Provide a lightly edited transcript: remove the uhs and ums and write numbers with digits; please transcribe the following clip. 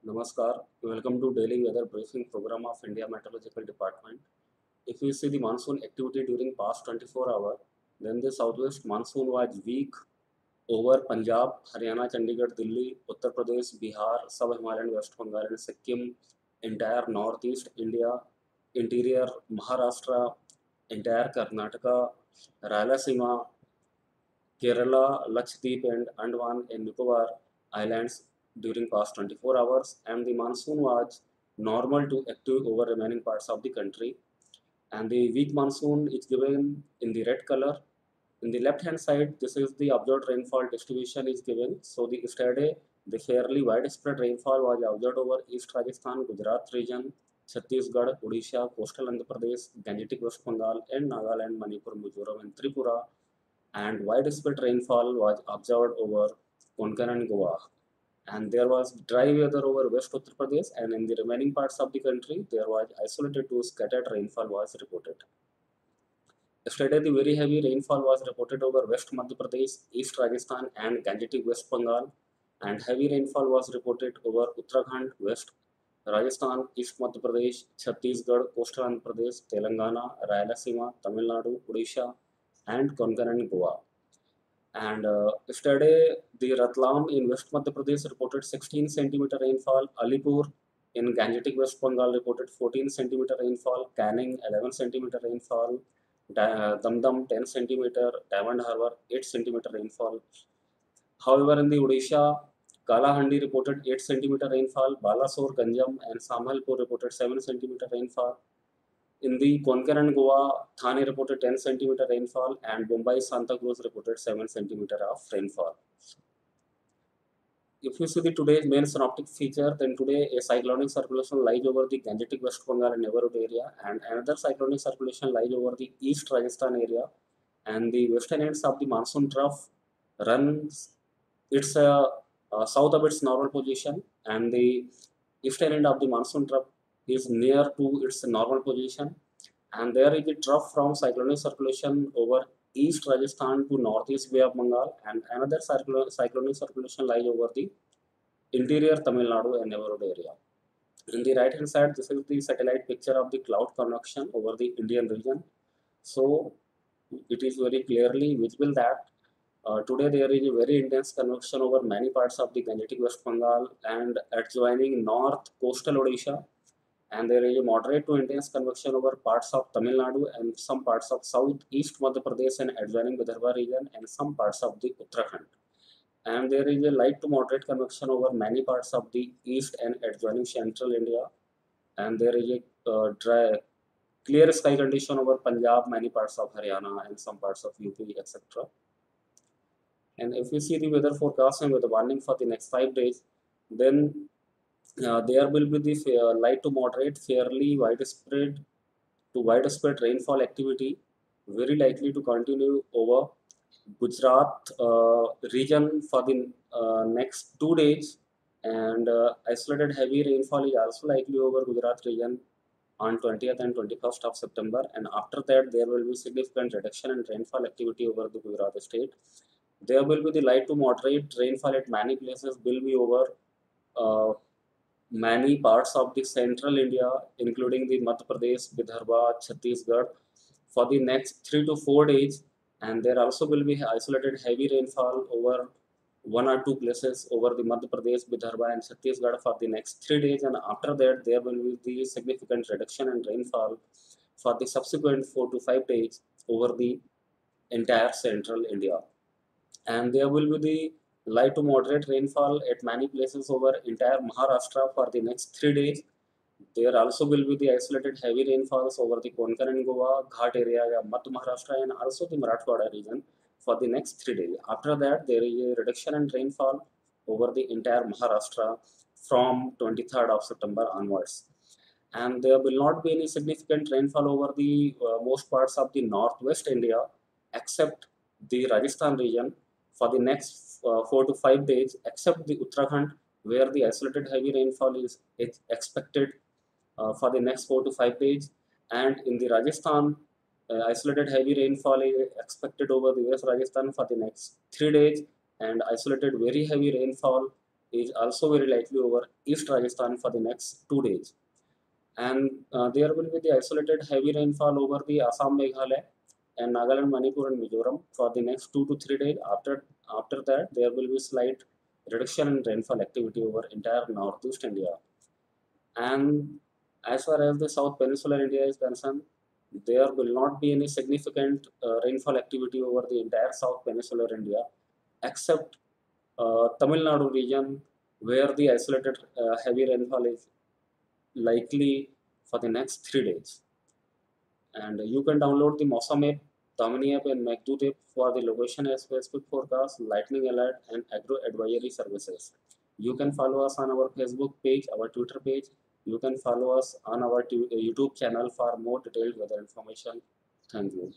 Namaskar. Welcome to daily weather briefing program of India Meteorological Department. If we see the monsoon activity during past 24 hours, then the southwest monsoon was weak over Punjab, Haryana, Chandigarh, Delhi, Uttar Pradesh, Bihar, Sub-Himalayan, West Bengal and Sikkim, entire northeast India, interior Maharashtra, entire Karnataka, Rayalaseema, Kerala, Lakshadweep and Andaman and Nicobar Islands during past 24 hours, and the monsoon was normal to active over remaining parts of the country. And the weak monsoon is given in the red color. In the left hand side, this is the observed rainfall distribution is given. So the yesterday, the fairly widespread rainfall was observed over East Rajasthan, Gujarat region, Chhattisgarh, Odisha, coastal Andhra Pradesh, Gangetic West Bengal, and Nagaland, Manipur, Mizoram, and Tripura, and widespread rainfall was observed over Konkan and Goa. And there was dry weather over West Uttar Pradesh, and in the remaining parts of the country, there was isolated to scattered rainfall was reported. Yesterday, the very heavy rainfall was reported over West Madhya Pradesh, East Rajasthan, and Gangetic West Bengal, and heavy rainfall was reported over Uttarakhand, West Rajasthan, East Madhya Pradesh, Chhattisgarh, Coastal Andhra Pradesh, Telangana, Rayalaseema, Tamil Nadu, Odisha, and Konkan and Goa. And yesterday, the Ratlam in West Madhya Pradesh reported 16 centimeter rainfall. Alipur in Gangetic West Bengal reported 14 centimeter rainfall. Canning 11 centimeter rainfall. Damdam 10 centimeter. Diamond Harbour 8 centimeter rainfall. However, in the Odisha, Kalahandi reported 8 centimeter rainfall. Balasore, Ganjam, and Samhalpur reported 7 centimeter rainfall. In the Konkan and Goa, Thane reported 10 centimeter rainfall, and Mumbai Santa Cruz reported 7 centimeter of rainfall. If you see the today's main synoptic feature, then today a cyclonic circulation lies over the Gangetic West Bengal and neighborhood area, and another cyclonic circulation lies over the East Rajasthan area, and the western ends of the monsoon trough runs its south of its normal position, and the eastern end of the monsoon trough is near to its normal position, and there is a trough from cyclonic circulation over East Rajasthan to northeast Bay of Bengal, and another cyclonic circulation lies over the interior Tamil Nadu and neighborhood area. In the right hand side, this is the satellite picture of the cloud convection over the Indian region. So it is very clearly visible that today there is a very intense convection over many parts of the Gangetic West Bengal and adjoining north coastal Odisha, and there is a moderate to intense convection over parts of Tamil Nadu and some parts of southeast Madhya Pradesh and adjoining Vidarbha region and some parts of the Uttarakhand. And there is a light to moderate convection over many parts of the east and adjoining central India. And there is a dry, clear sky condition over Punjab, many parts of Haryana, and some parts of UP, etc. And if we see the weather forecast and weather warning for the next 5 days, then there will be the light to moderate, fairly widespread rainfall activity, very likely to continue over Gujarat region for the next 2 days, and isolated heavy rainfall is also likely over Gujarat region on 20th and 21st of September, and after that there will be significant reduction in rainfall activity over the Gujarat state. There will be the light to moderate rainfall at many places will be over uh, many parts of the central India, including the Madhya Pradesh, Vidarbha, Chhattisgarh, for the next 3 to 4 days. And there also will be isolated heavy rainfall over one or two places over the Madhya Pradesh, Vidarbha, and Chhattisgarh for the next 3 days. And after that, there will be the significant reduction in rainfall for the subsequent 4 to 5 days over the entire central India. And there will be the light to moderate rainfall at many places over entire Maharashtra for the next 3 days. There also will be the isolated heavy rainfalls over the Konkan and Goa, Ghat area, Madhya Maharashtra, and also the Marathwada region for the next 3 days. After that, there is a reduction in rainfall over the entire Maharashtra from 23rd of September onwards. And there will not be any significant rainfall over the most parts of the northwest India except the Rajasthan region for the next 4 to 5 days, except the Uttarakhand, where the isolated heavy rainfall is expected for the next 4 to 5 days. And in the Rajasthan, isolated heavy rainfall is expected over the West Rajasthan for the next 3 days, and isolated very heavy rainfall is also very likely over East Rajasthan for the next 2 days. And there will be the isolated heavy rainfall over the Assam, Meghalaya, and Nagaland, Manipur, and Mizoram for the next 2 to 3 days. After that, there will be slight reduction in rainfall activity over entire northeast India. And as far as the South Peninsular India is concerned, there will not be any significant rainfall activity over the entire South Peninsular India, except Tamil Nadu region, where the isolated heavy rainfall is likely for the next 3 days. And you can download the Mosam app, Damini app, and Meghdoot app for the location as specific forecast, lightning alert, and agro advisory services. You can follow us on our Facebook page, our Twitter page. You can follow us on our YouTube channel for more detailed weather information. Thank you.